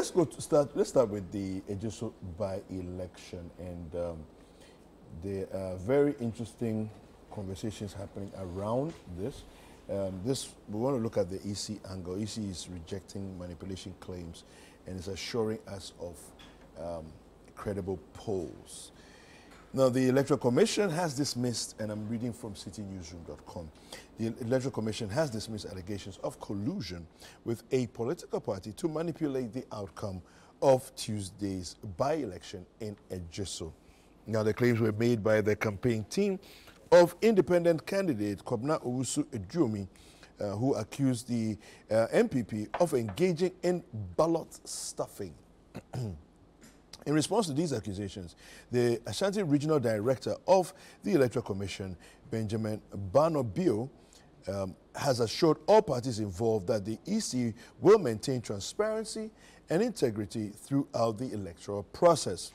Let's start with the Ejisu by-election, and there are very interesting conversations happening around this. We want to look at the EC angle. EC is rejecting manipulation claims and is assuring us of credible polls. Now, the Electoral Commission has dismissed, and I'm reading from citinewsroom.com, the Electoral Commission has dismissed allegations of collusion with a political party to manipulate the outcome of Tuesday's by-election in Ejisu. Now, the claims were made by the campaign team of independent candidate Kwabena Owusu-Aduomi, who accused the MPP of engaging in ballot stuffing. In response to these accusations, the Ashanti Regional Director of the Electoral Commission, Benjamin Barnobio, has assured all parties involved that the EC will maintain transparency and integrity throughout the electoral process.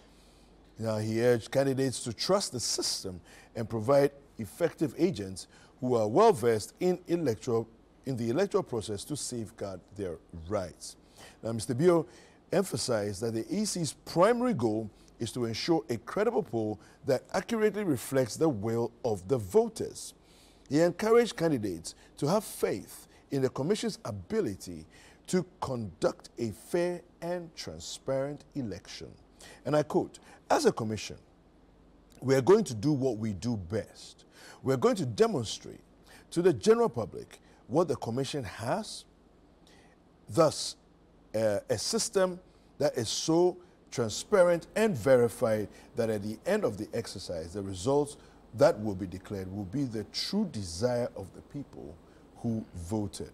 Now, he urged candidates to trust the system and provide effective agents who are well-versed in the electoral process to safeguard their rights. Now, Mr. Bio emphasized that the EC's primary goal is to ensure a credible poll that accurately reflects the will of the voters. He encouraged candidates to have faith in the Commission's ability to conduct a fair and transparent election. And I quote, "As a Commission, we are going to do what we do best. We are going to demonstrate to the general public what the Commission has, thus a system that is so transparent and verified that at the end of the exercise, the results that will be declared will be the true desire of the people who voted.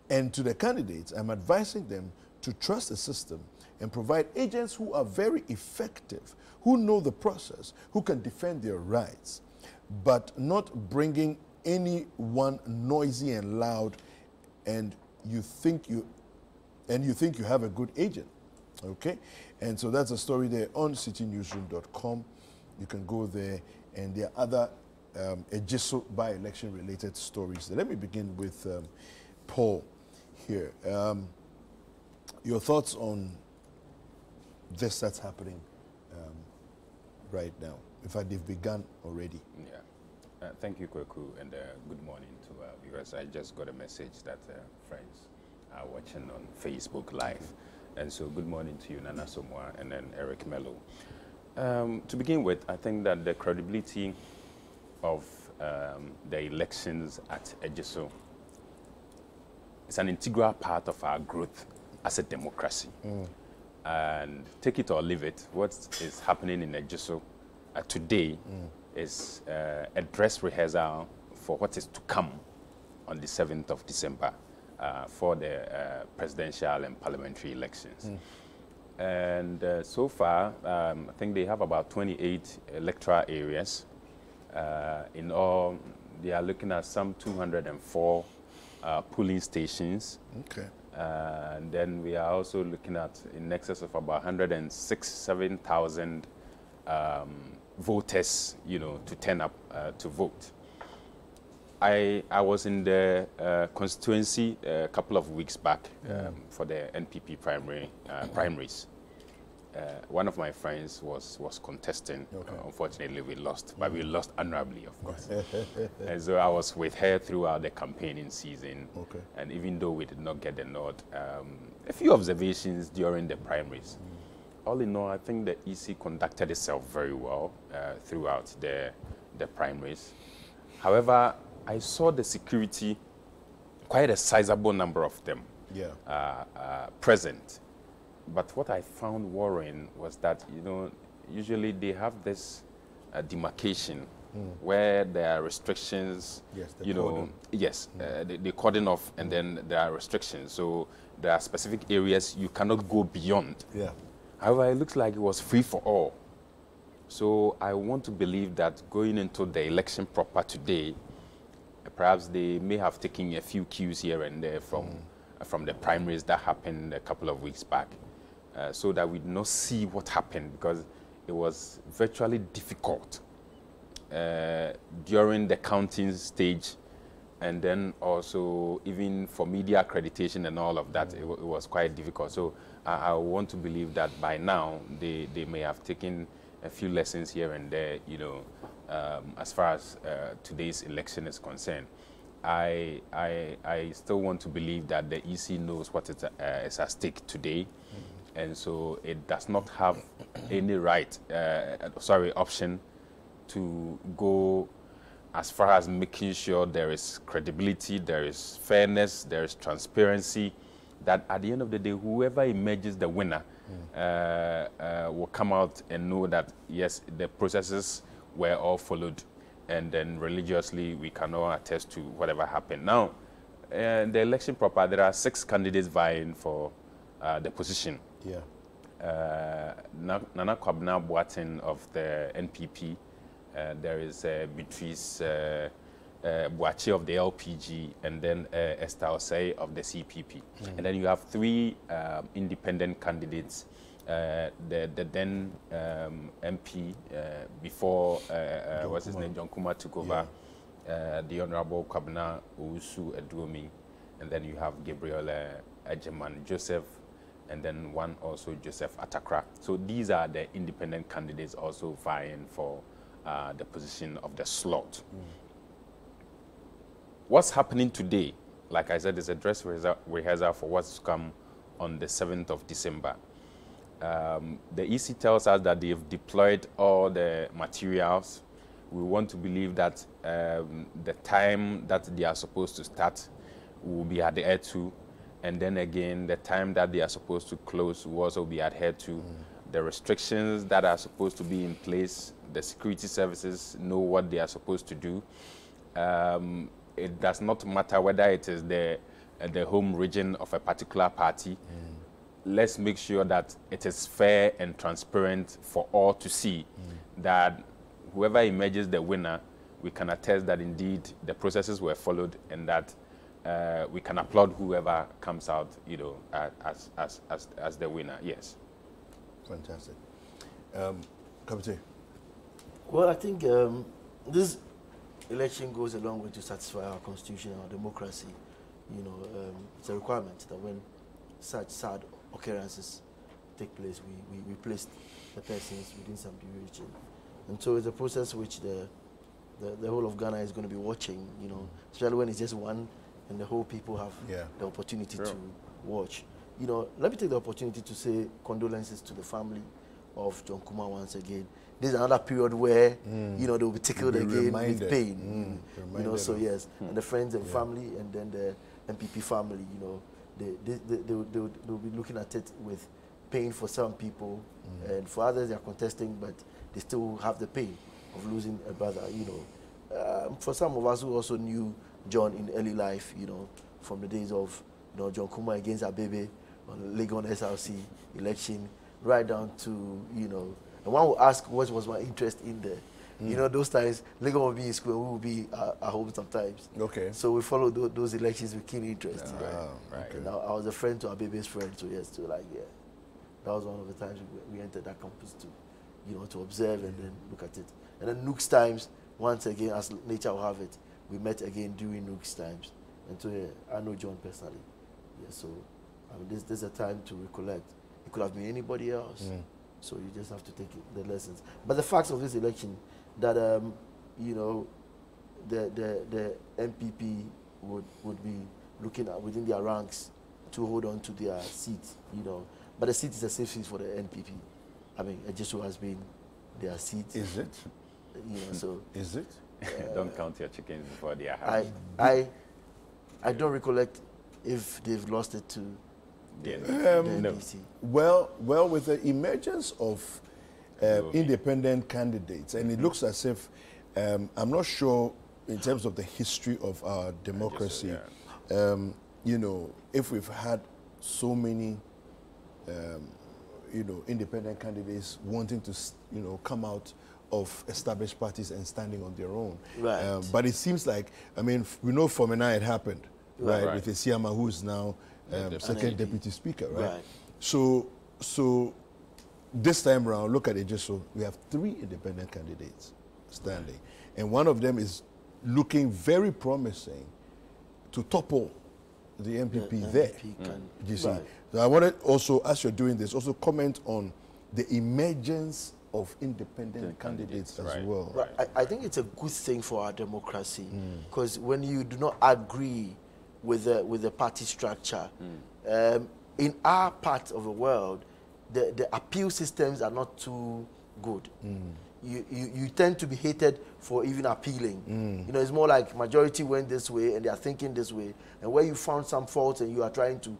And to the candidates, I'm advising them to trust the system and provide agents who are very effective, who know the process, who can defend their rights, but not bringing anyone noisy and loud and you think you have a good agent." Okay, and so that's a story there on citinewsroom.com. You can go there, and there are other Ejisu by-election related stories. Let me begin with Paul here. Your thoughts on this that's happening right now? In fact, they've begun already. Yeah. Thank you, Kweku, and good morning to our viewers. I just got a message that friends are watching on Facebook Live. And so good morning to you, Nana Somwa, and then Eric Mello. To begin with, I think that the credibility of the elections at Ejisu is an integral part of our growth as a democracy. And take it or leave it, what is happening in Ejisu today is a dress rehearsal for what is to come on the 7th of December. For the presidential and parliamentary elections. And so far, I think they have about 28 electoral areas. In all, they are looking at some 204 polling stations. Okay. And then we are also looking at in excess of about 107,000 voters, to turn up to vote. I was in the constituency a couple of weeks back for the NPP primaries. One of my friends was contesting. Okay. Unfortunately, we lost, but we lost honorably, of course. And so I was with her throughout the campaigning season. Okay. And even though we did not get the nod, a few observations during the primaries. All in all, I think the EC conducted itself very well throughout the primaries. However, I saw the security, quite a sizable number of them present. But what I found worrying was that, usually they have this demarcation where there are restrictions, they cordon off and then there are restrictions. So there are specific areas you cannot go beyond. Yeah. However, it looks like it was free for all. So I want to believe that going into the election proper today, perhaps they may have taken a few cues here and there from the primaries that happened a couple of weeks back, so that we do not see what happened, because it was virtually difficult during the counting stage, and then also even for media accreditation and all of that, it was quite difficult. So I want to believe that by now they may have taken a few lessons here and there, you know, as far as today's election is concerned. I still want to believe that the EC knows what is at stake today, and so it does not have any option to go as far as making sure there is credibility, there is fairness, there is transparency, that at the end of the day, whoever emerges the winner will come out and know that, yes, the processes were all followed, and then religiously we can all attest to whatever happened. Now, the election proper, there are 6 candidates vying for the position. Yeah. Nana Kwabena Boateng of the NPP, there is Beatrice Boache of the LPG, and then Esther Osei of the CPP. And then you have 3 independent candidates. The then MP before what's his name, John Kuma took over, the Honorable Kwabena Owusu Eduomi, and then you have Gabriel Ejiman Joseph, and then one also Joseph Atakra. So these are the independent candidates also vying for the position of the slot. What's happening today, like I said, is a dress rehearsal for what's to come on the 7th of December. The EC tells us that they've deployed all the materials. We want to believe that the time that they are supposed to start will be adhered to, and then again, the time that they are supposed to close will also be adhered to. The restrictions that are supposed to be in place, the security services know what they are supposed to do. It does not matter whether it is the home region of a particular party. Let's make sure that it is fair and transparent for all to see, that whoever emerges the winner, we can attest that indeed the processes were followed, and that we can applaud whoever comes out, you know, as the winner. Yes. Fantastic. Kapite. Well, I think this election goes a long way to satisfy our constitution, our democracy. You know, it's a requirement that when such sad occurrences take place, we place the persons within some duration. And so it's a process which the whole of Ghana is going to be watching, you know, especially when it's just one and the whole people have the opportunity to watch. You know, let me take the opportunity to say condolences to the family of John Kuma once again. This is another period where, you know, they will be tickled again with pain. You know, so yes, and the friends and family, and then the MPP family, you know, they'll be looking at it with pain for some people, and for others they are contesting, but they still have the pain of losing a brother, you know. For some of us who also knew John in early life, you know, from the days of, you know, John Kuma against Abebe on Legon SRC election, right down to, you know, and one will ask what was my interest in there. You know, those times, Legon will be in school, we will be at home sometimes. Okay. So we followed those elections with keen interest. Right. Okay. Now, I was a friend to Abebe's friend, so yes, to like, yeah. That was one of the times we entered that campus to, you know, to observe and then look at it. And then Nook's times, once again, as nature will have it, we met again during Nook's times. And so I know John personally. Yeah, so I mean, this is a time to recollect. It could have been anybody else. So you just have to take the lessons. But the facts of this election, that you know, the MPP would be looking at within their ranks to hold on to their seat, you know. But the seat is a safe seat for the NPP. I mean, Ejisu has been their seat. Is it? You know, so is it? Don't count your chickens before they are hatched. I don't recollect if they've lost it to the NDC. Well, with the emergence of independent candidates, and it looks as if, I'm not sure in terms of the history of our democracy, you know, if we've had so many, you know, independent candidates wanting to, you know, come out of established parties and standing on their own. Right. But it seems like, I mean, we know Fomena it happened, right? With Esiama, who is now second deputy speaker, right? So this time around, look at Ejisu. We have 3 independent candidates standing, and one of them is looking very promising to topple the MPP The there. MPP can- You see, right. so I wanted also, as you're doing this, also comment on the emergence of independent candidates as right. well. Right. I think it's a good thing for our democracy, because when you do not agree with the party structure, in our part of the world, the appeal systems are not too good. You tend to be hated for even appealing. You know, it's more like majority went this way and they are thinking this way, and where you found some faults and you are trying to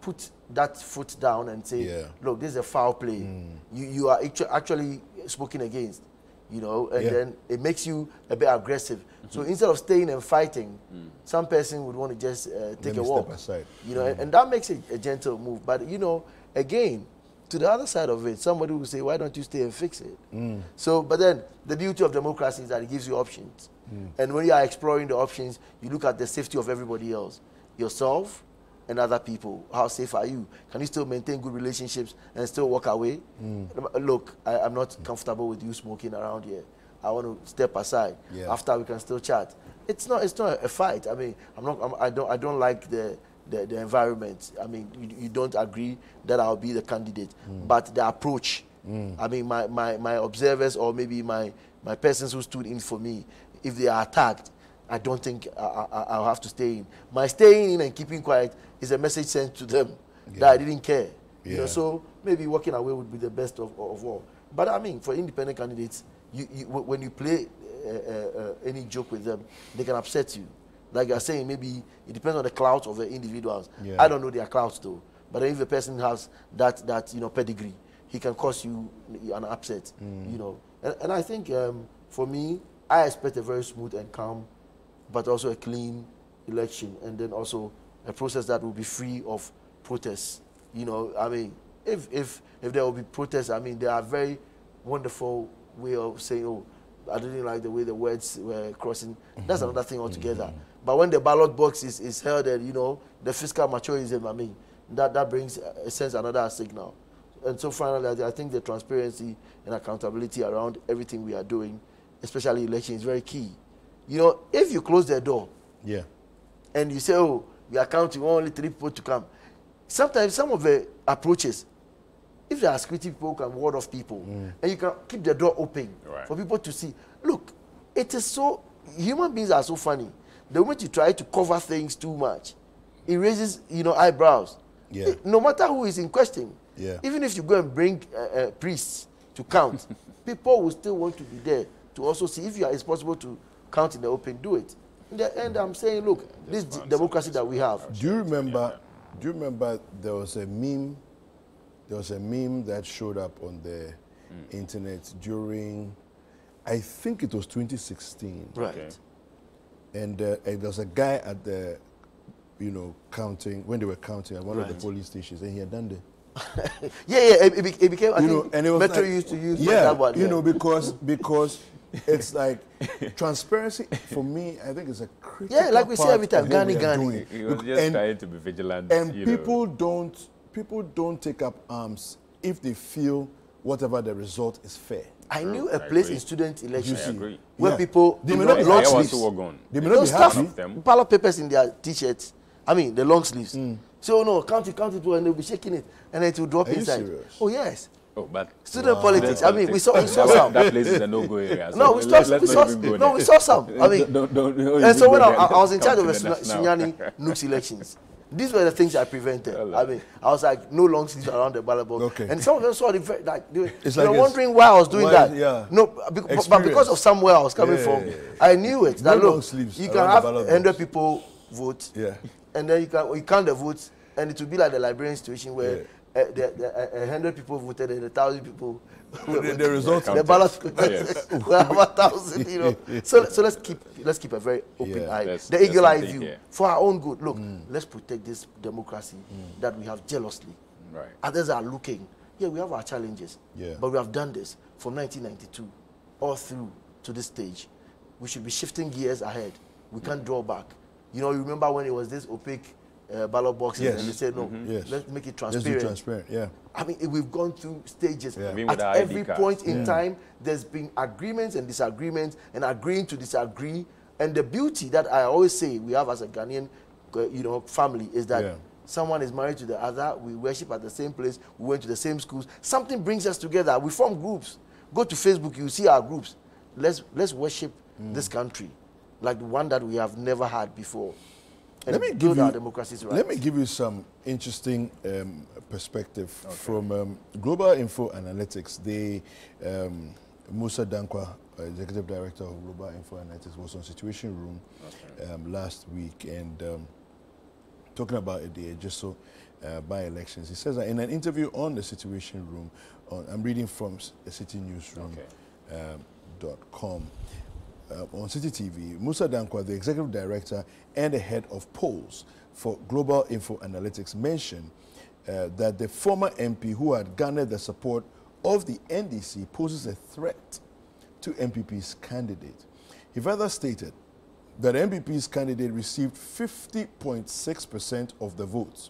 put that foot down and say, Yeah. look, this is a foul play. You are actually spoken against, you know, and Yeah. then it makes you a bit aggressive. So instead of staying and fighting, some person would want to just take a me walk. step aside. You know, and that makes it a gentle move. But, you know, again, to the other side of it, somebody will say, why don't you stay and fix it? So, but then the beauty of democracy is that it gives you options. And when you are exploring the options, you look at the safety of everybody else, yourself and other people. How safe are you? Can you still maintain good relationships and still walk away? Look, I'm not comfortable with you smoking around here. I want to step aside. Yeah. After we can still chat. It's not a fight. I mean, I don't like the environment. I mean, you don't agree that I'll be the candidate, but the approach. I mean, my observers or maybe my persons who stood in for me, if they are attacked, I don't think I'll have to stay in. My staying in and keeping quiet is a message sent to them that I didn't care. You know, Yeah. so maybe walking away would be the best of all. But I mean, for independent candidates, when you play any joke with them, they can upset you. Like you're saying, maybe it depends on the clout of the individuals. Yeah. I don't know their clout though. But if the person has that pedigree, he can cause you an upset. You know, and I think for me, I expect a very smooth and calm, but also a clean election, and then also a process that will be free of protests. You know, I mean, if there will be protests, I mean, there are very wonderful way of saying, oh, I didn't like the way the words were crossing. That's another thing altogether. But when the ballot box is held, and you know, the fiscal materialism, I mean, that brings sends another signal. And so finally, I think the transparency and accountability around everything we are doing, especially election, is very key. You know, if you close the door, Yeah. and you say, oh, we are counting only 3 people to come, sometimes some of the approaches, if there are security people who can ward off people, and you can keep the door open for people to see. Look, it is so, human beings are so funny. The moment you try to cover things too much, it raises, you know, eyebrows. Yeah. No matter who is in question, Yeah. even if you go and bring priests to count, people will still want to be there to also see. If it's possible to count in the open, do it. In the end, I'm saying, look, this democracy that we have. Do you remember? Do you remember there was a meme? There was a meme that showed up on the internet during, I think it was 2016. Right. Okay. And there was a guy at the, you know, counting, when they were counting at one of the polling stations, and he had done the, It became, I you think, know, and it was Metro like, used to use yeah, that one. you know, because it's like transparency for me. I think it's a critical Yeah, like we say part every time, of what we Gani, are Gani. doing. He was just And- trying to be vigilant. And you know. people don't take up arms if they feel whatever the result is fair. I knew I a place agree. in student elections I agree. where Yeah. people They did may not not be long happy. sleeves. They may not They'll be stuff happy. them. ballot papers in their t-shirts. I mean, the long sleeves. So, oh no, count it, and they'll be shaking it, and it will drop Are you inside. serious? Oh, yes. Oh, but Student politics. I mean, we saw some. that place is a no-go area. So No, we let's saw not even go there. we saw some. I mean, Don't and so even when go I there. was in charge of Come the to the national. Sunyani Nooks elections, these were the things I prevented. I mean, I was like, no long sleeves around the ballot box. Okay. And some of them saw it like they It's were like wondering why I was doing why- that. yeah. No, but because of somewhere I was coming Yeah, from, yeah, I knew it. That No long look, sleeves you can around the have ballot 100 box. people vote, Yeah. and then you count the votes, and it will be like the Liberian situation where 100 people voted and 1,000 people. The result. The ballot Yes. will have 1,000, you know. So let's keep a very open Yeah. eye, Let's- the eagle eye let's view take care. for our own good. Look, let's protect this democracy that we have jealously. Right. Others are looking. Yeah, we have our challenges, Yeah. but we have done this from 1992 all through to this stage. We should be shifting gears ahead. We can't draw back. You know, you remember when it was this opaque ballot boxes, Yes. and they said, no, Yes. let's make it Let's transparent. do transparent. Yeah. I mean, we've gone through stages. Yeah. Even with At our ID every cards. point in time, there's been agreements and disagreements, and agreeing to disagree. And the beauty that I always say we have as a Ghanaian family is that someone is married to the other, we worship at the same place, we went to the same schools. Something brings us together. We form groups. Go to Facebook, you see our groups. Let's worship this country like the one that we have never had before. And let me give you our democracy's rights. Let me give you some interesting perspective from Global Info Analytics. They Musa Dankwa, Executive Director of Global Info Analytics, was on Situation Room last week and talking about the Ejisu by-elections. He says that in an interview on the Situation Room, I'm reading from Citi Newsroom.com, on Citi TV, Musa Dankwa, the Executive Director and the Head of Polls for Global Info Analytics, mentioned that the former MP who had garnered the support of the NDC poses a threat to MPP's candidate. He further stated that MPP's candidate received 50.6% of the votes,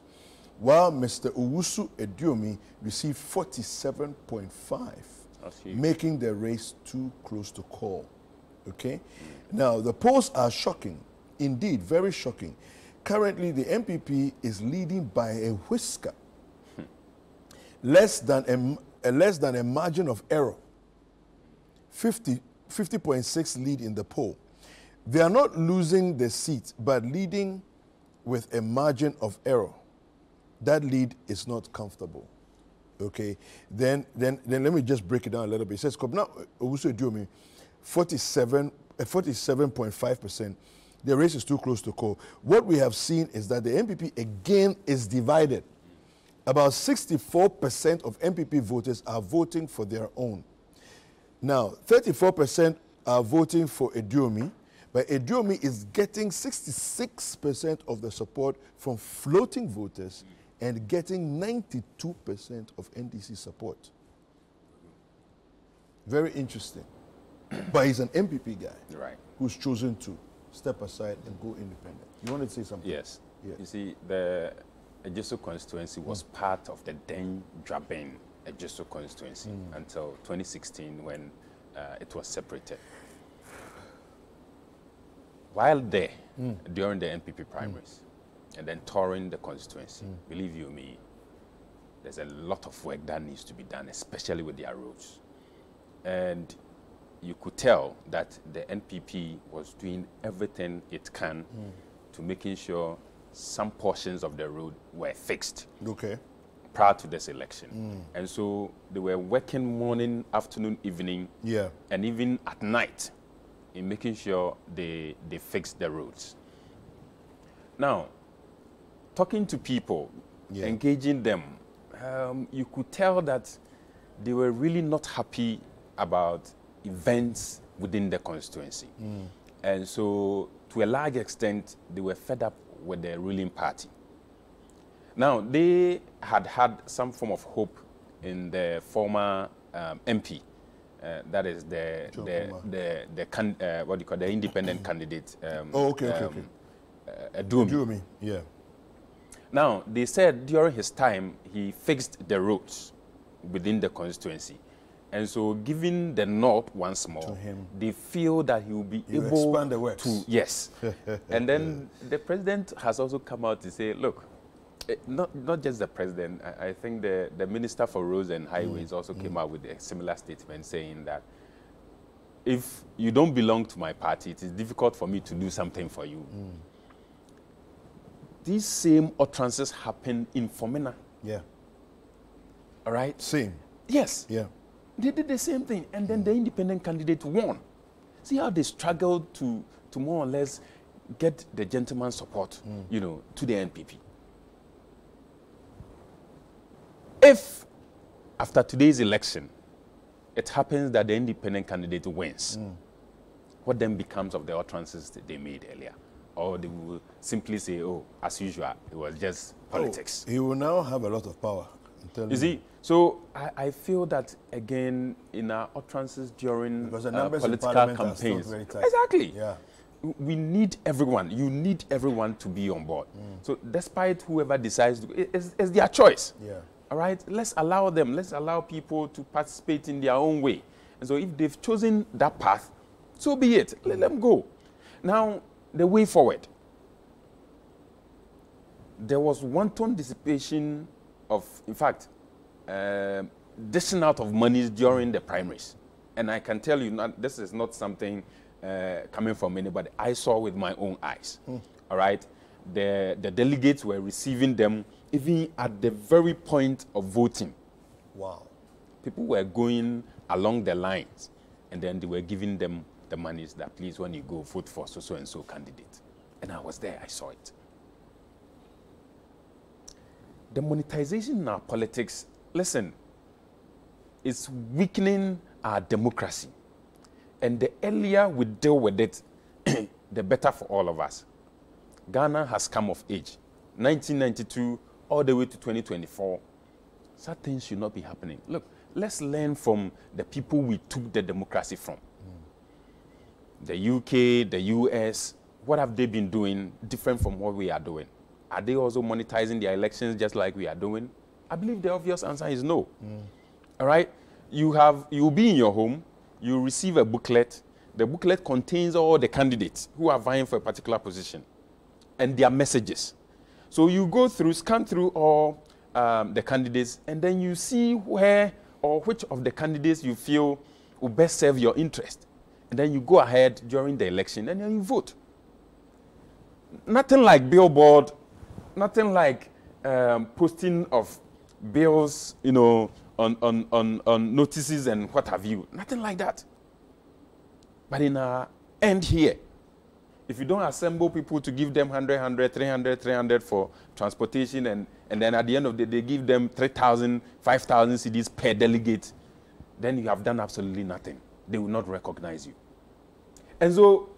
while Mr. Owusu Ediomi received 47.5%, making the race too close to call. Okay? Now, the polls are shocking, indeed, very shocking. Currently, the MPP is leading by a whisker, less than a margin of error. 50.6 lead in the poll. They are not losing the seat, but leading with a margin of error. That lead is not comfortable. Okay, then let me just break it down a little bit. It says, Kobna Owusu Ediomi, 47.5%. The race is too close to call. What we have seen is that the MPP again is divided. About 64% of MPP voters are voting for their own. Now, 34% are voting for Ediomi, but Ediomi is getting 66% of the support from floating voters and getting 92% of NDC support. Very interesting. But he's an MPP guy, right, who's chosen to step aside and go independent. You want to say something? Yes. You see, the Ejisu constituency was part of the then Draben Ejisu constituency until 2016 when it was separated. While there, during the MPP primaries, and then touring the constituency, believe you me, there's a lot of work that needs to be done, especially with their roads. And you could tell that the NPP was doing everything it can to making sure some portions of the road were fixed prior to this election. And so they were working morning, afternoon, evening, and even at night in making sure they fixed the roads. Now, talking to people, engaging them, you could tell that they were really not happy about events within the constituency. And so, to a large extent, they were fed up with the ruling party. Now, they had some form of hope in the former MP, that is the independent candidate. Ediomi. Now, they said during his time, he fixed the roads within the constituency. And so, giving the nod once more, they feel that he will be able expand the works. to, yes. And then the president has also come out to say, look, not just the president, I think the Minister for Roads and Highways also came out with a similar statement saying that if you don't belong to my party, it is difficult for me to do something for you. These same utterances happen in Fomena. All right? Same. Yes. They did the same thing, and then the independent candidate won. See how they struggled to more or less get the gentleman's support, to the NPP. If, after today's election, it happens that the independent candidate wins, what then becomes of the utterances that they made earlier? Or they will simply say, oh, as usual, it was just politics. He will now have a lot of power. You see, so I feel that, again, in our utterances during political campaigns, exactly, we need everyone. You need everyone to be on board. So despite whoever decides, it's their choice. All right, let's allow them. Let's allow people to participate in their own way. And so if they've chosen that path, so be it. Let them go. Now, the way forward. there was wanton dissipation of, in fact, dishing out of money during the primaries. And I can tell you, this is not something coming from anybody. I saw with my own eyes. All right? The delegates were receiving them even at the very point of voting. Wow. People were going along the lines, and then they were giving them the monies that, please, when you go, vote for so-and-so candidate. And I was there, I saw it. The monetization in our politics, listen, is weakening our democracy. And the earlier we deal with it, the better for all of us. Ghana has come of age. 1992 all the way to 2024. Such things should not be happening. Look, let's learn from the people we took the democracy from. The UK, the US, what have they been doing different from what we are doing? Are they also monetizing their elections just like we are doing? I believe the obvious answer is no. All right? You'll be in your home, you receive a booklet. The booklet contains all the candidates who are vying for a particular position and their messages. So you go through, scan through all the candidates, and then you see where or which of the candidates you feel will best serve your interest. And then you go ahead during the election and then you vote. Nothing like billboard, nothing like posting of bills, you know, on notices and what have you. Nothing like that. But in our end here, if you don't assemble people to give them 100, 300 for transportation, and then at the end of the day, they give them 3,000, 5,000 cedis per delegate, then you have done absolutely nothing. They will not recognize you. And so,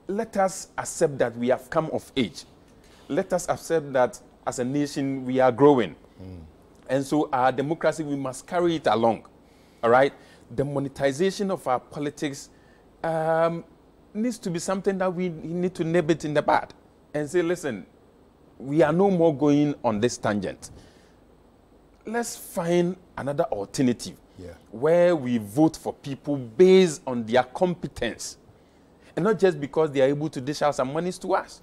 let us accept that we have come of age. Let us accept that as a nation, we are growing. And so our democracy, we must carry it along. All right? The monetization of our politics needs to be something that we need to nib it in the bud and say, listen, we are no more going on this tangent. Let's find another alternative where we vote for people based on their competence and not just because they are able to dish out some monies to us.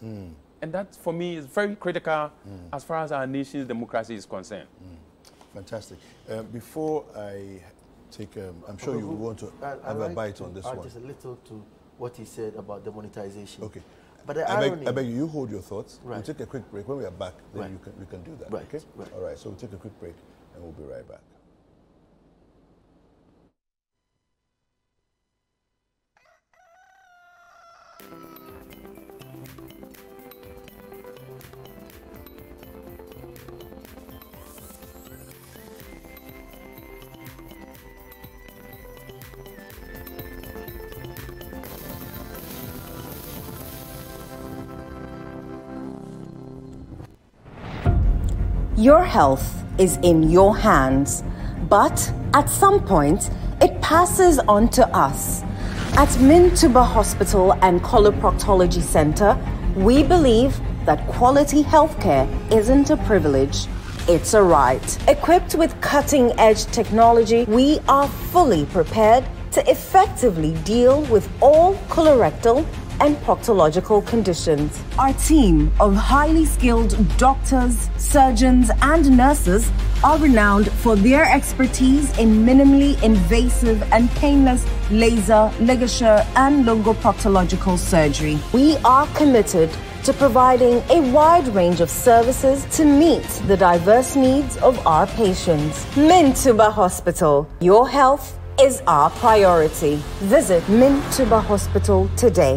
And that, for me, is very critical as far as our nation's democracy is concerned. Fantastic. Before I take, I'm sure you want to have a bite on this one. Just a little to what he said about the monetization. Okay. But the I beg you hold your thoughts. Right. We'll take a quick break. When we are back, then we can do that. Right. Okay? Right. All right. So we'll take a quick break and we'll be right back. Your health is in your hands, but at some point, it passes on to us. At Mintuba Hospital and Coloproctology Center, we believe that quality healthcare isn't a privilege, it's a right. Equipped with cutting-edge technology, we are fully prepared to effectively deal with all colorectal and proctological conditions. Our team of highly skilled doctors, surgeons, and nurses are renowned for their expertise in minimally invasive and painless laser, ligature, and longoproctological surgery. We are committed to providing a wide range of services to meet the diverse needs of our patients. Mintuba Hospital. Your health is our priority. Visit Mintuba Hospital today.